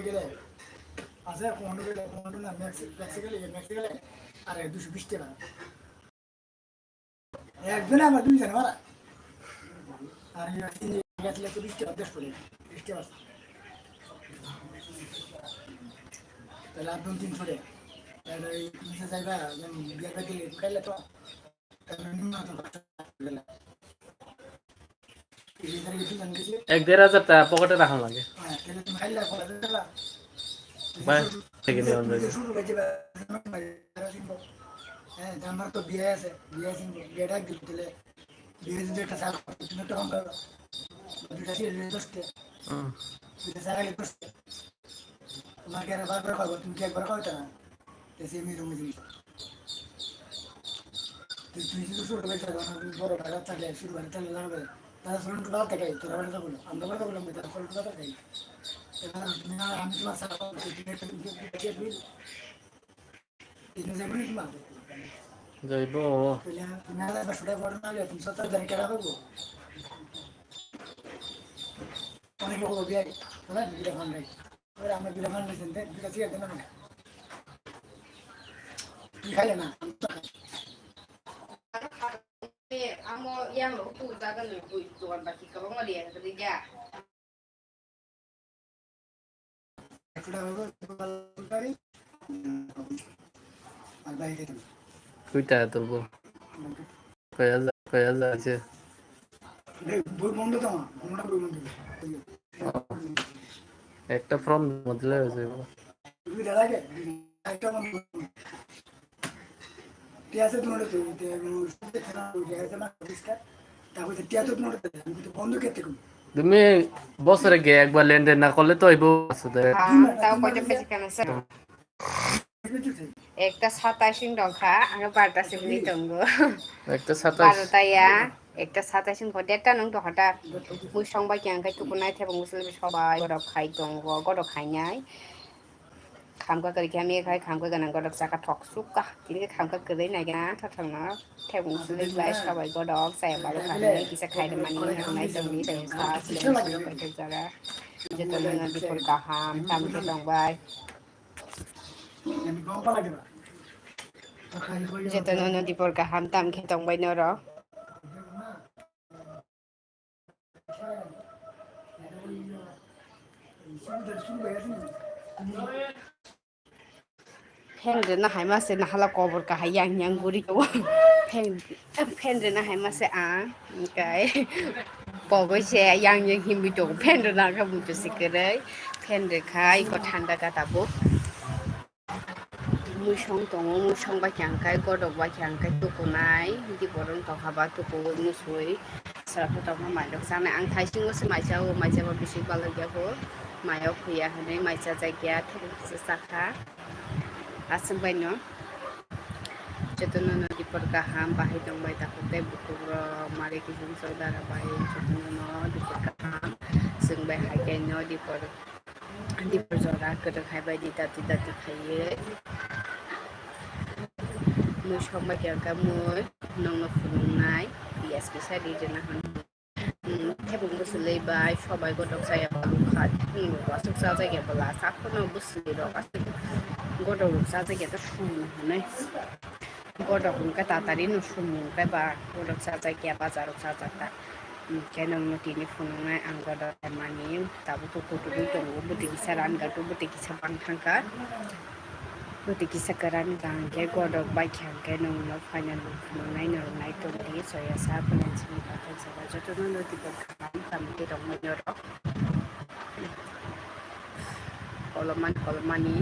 গেলে আছে কমান্ডো না মেক্সিকালে আর 220 টাকা একজনে আমার 2 জন মারা আর গেছিলে 20 টাকা 20 টাকা তাহলে আর 2-3 ছড়ে তাহলে মিশে যাইবা বিয়ে বাড়ি খাইলে তো এক 1,500 টাকা পকেটে রাখা লাগে থেকে নিয়ে হ্যাঁ আমার তো বিয়ে আছে বিয়েটা দিলে বিয়ে যদি একটা চাল তুমি একটা কম পাবো দুটা ছিল দশটা দুটা চাল দশটা তোমার কি আর বারবার খাবো তুমি কি একবার খাওয়াতে না সে মেয়ে রুমে জিনিস তুই যদি ছোট বেশি বড় টাকা থাকলে শুরু করে তাহলে লাগবে তারা ছোট টাকা থাকে তোরা বাড়িতে বলো আমরা বাড়িতে বললাম তারা ছোট টাকা থাকে আমি তোমার সারা যাইব তুমি আলাদা বাসটা বড় না হলে তুমি 70,000 টাকা পাবো অনেক লোক বিয়ে না বিয়ে ফান্ড নাই আমরা বিয়ে ফান্ড নিয়েছেন বিয়ে ঠিক আছে না কি খাইলে না amo yang lo tu jaga lo tu tuan bagi kau nggak dia ketiga কুইটা তুলবো কয়া আছে একটা ফর্ম মধ্যে হয়েছে তুমি বছরে গিয়ে একবার লেনদেন না করলে তো হইব tahu kau cepet sih kan একটা 27 টাকা আর 12টা সিগনি তঙ্গো একটা 27 12টা ya একটা 27 ko deta nang to hata mui songba kyang kai tukunai thebo muslim সবাই গরক খাই তঙ্গো গরক খাইনাই খামকা করি আমি খাই খামকা গানা গরক চাকা ঠক সুকা তিনি খামকা করে না গা থাথাংনা thebo muslim bai সবাই গরক সাই বারো খাই কিসা খাই মানি নাই তঙ্গি তাই সা সিলেন কইতে জারা যেটা না বিপর কাহাম তামকে তংবাই যেটা না বিপর কাহাম তামকে তংবাই নর Pen na hai ma se na hala kobor ka hai yang guri ko pen na hai ma se a kai po go se yang him bi to pen na ka bu to sikere pen de khai ko thanda ka tabo mui song ba kyang kai ko dok ba kyang kai to ko nai di boron to ha ba to ko mu sui sa ko ta ma mai dok sa na ang thai sing se mai cha ba bisi ba la ya ko mai au khuya ha nei mai cha jai kya thu se sa kha asam bai no Jatuh di perkaham bahai dong bai takute buku mari kisung saudara bai jatuh di perkaham sung bai hai no di perjora kedek hai bai di tati khai mu shong bai kya kamu nong no phunung nai bias bisa di jenahan thebung busulei bai shobai godok saya balu khat wasuk sa jai bala sa khono busli ro asuk godok sa jai ta shung nai godok ka tatari no shung ka ba godok sa jai kya bazar sa jata kenong no tini phunung nai ang godok mani tabu to to to buti kisaran ga to buti kisabang thangka buti kisakaran gang ke godok bai khyang ke nong no final phunung nai to di soya sa panen sini paten sa joto no di bakam tamke dong no ro kolomani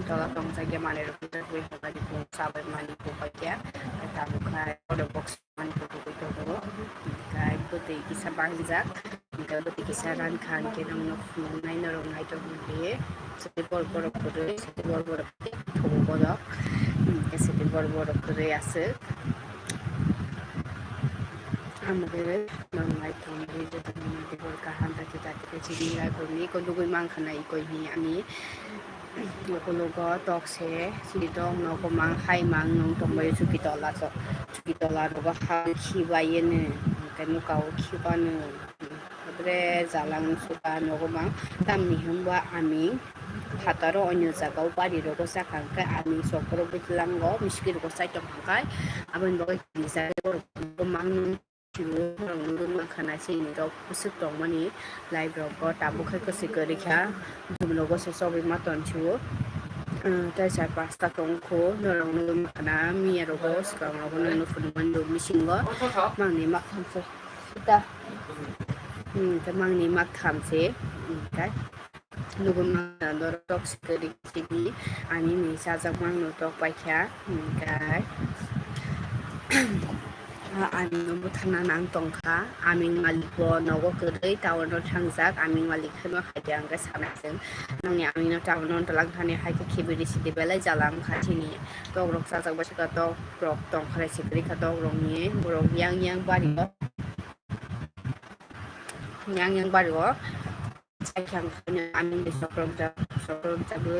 Tola tong saja mana rupiah gue kalau di pun sabar mani pun baca tahu kai ada box mani pun itu dulu kai putih kisah bangsa kita putih kisaran kan kita nai norong nai tu dia setiap bor kure setiap bor thong bodak setiap bor kure ase আমাদের নরমাই থমরি যেটা নদী বল কাহানটা kita চিনি রাই কইনি কই mang খানাই কইনি আমি Lokologo tok se si dong no ko mang hai mang nong tong bai chu kitola ro ba ha khi ba ye ne ka nu ka o khi ba ne তারপরে জালাং সুকা নগমা তামনি হামবা আমি হাতারো অন্য জায়গাও বাড়ির রোগ সাকাঙ্কায় আমি সকল বিতলাঙ্গ মিষ্কির রোগ সাইটম হাঙ্কায় আবার বই মাং খানা sini rok kusuk tong mani live rok ko tabu khai ko sik rekha jumlo go so sobi maton chu tai sai pasta tong ko norong no khana mi ro go skang ro no fun man do misingo mangni mak tham se ta ta mangni mak tham se tai lugum na dor tok sik rekhi ani mi sa jak mang no tok paikha kai আমি থানা নাং টংখা আমি মালিক নগ গदै টাউन थांजाक आमिं मालिक खनो हायदे आंगा सानाजों नंनि आमिनो town तलां थाने हायके खेबेरि सिदे बेलाय जालाम खाथिनि दग रक साजाक बासका दग रक दं खराय सिकरि खा दग रंनि बरक yang yang बारि साइखां खनो आमिं दे सक्रम जा बो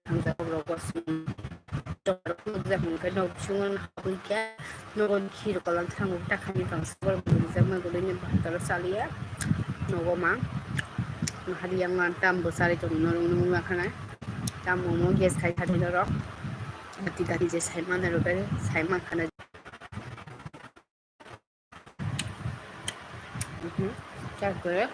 थांजा रक बस जामुंखौ नौसुंन हाबैया नगन खिर कलां थांगौ थाखानि फांसफोर मोनजामा गोलैनो बाथार सालिया नगमा हारियां ताम बोसारि तो नरंनो मुवाखाना ताम मोमो गेस खाइ खाथिनो रक दाति दाति जे साइमा न रबे साइमा खाना तारपरे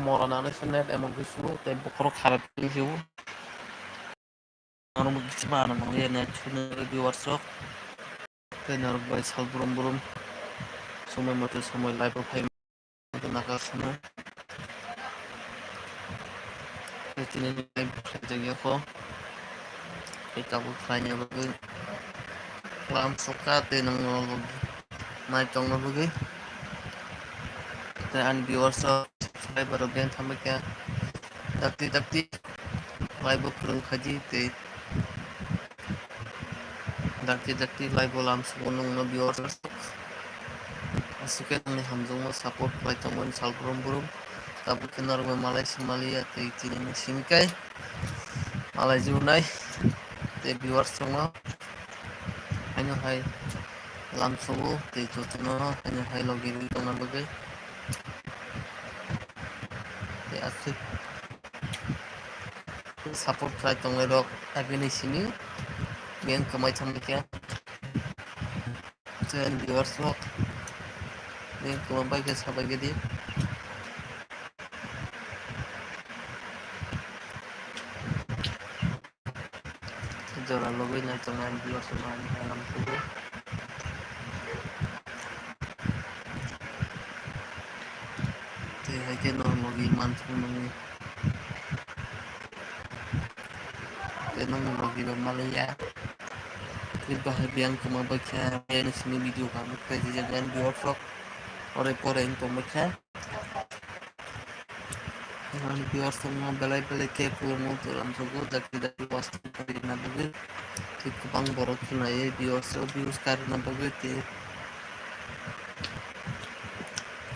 Morana senet emang bisu tempo krok harap bisu orang begitu mana nang ya net cuna di workshop tenar by sal burum semua mata semua live of him itu nakal semua ini live saja ko kita bukannya bagi lam suka tenang naik tong bagi dan di workshop live baru gen sampai ke takti live belum kaji te dakti live lam sebelum nabi workshop asik ni hamzung support by teman sal burum tapi kenar malai Somalia te ini singkai malai junai te viewers semua hanya hai lam subuh te itu hanya hai lagi di tengah bagai te asik support by teman rok agni sini yang kemai sampai dan viewers rok yang kemai ke sampai jadi jalan lagi naik dengan viewers semua lam subuh ke normal iman semuanya ke normal lagi Malaysia kita yang kemabaca yang sini video kami kaji jangan di vlog ore info mereka dengan biar semua belai ke pulau dalam suku dari pasti dari nabi itu bang borot sunai biar views karena begitu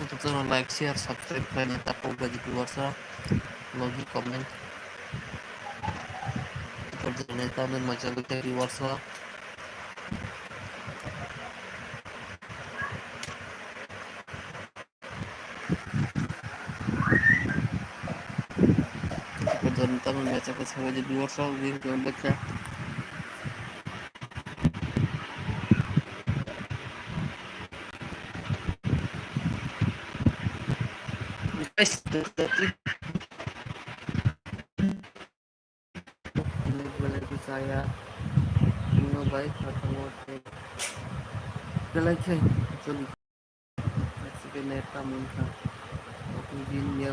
untuk channel like share subscribe dan tak bagi biasa lagi komen ternyata macam itu di WhatsApp ternyata membaca kesalahan di WhatsApp link membaca guys ini saya mau baik atau mau lagi jadi sebenarnya muncul mungkin dia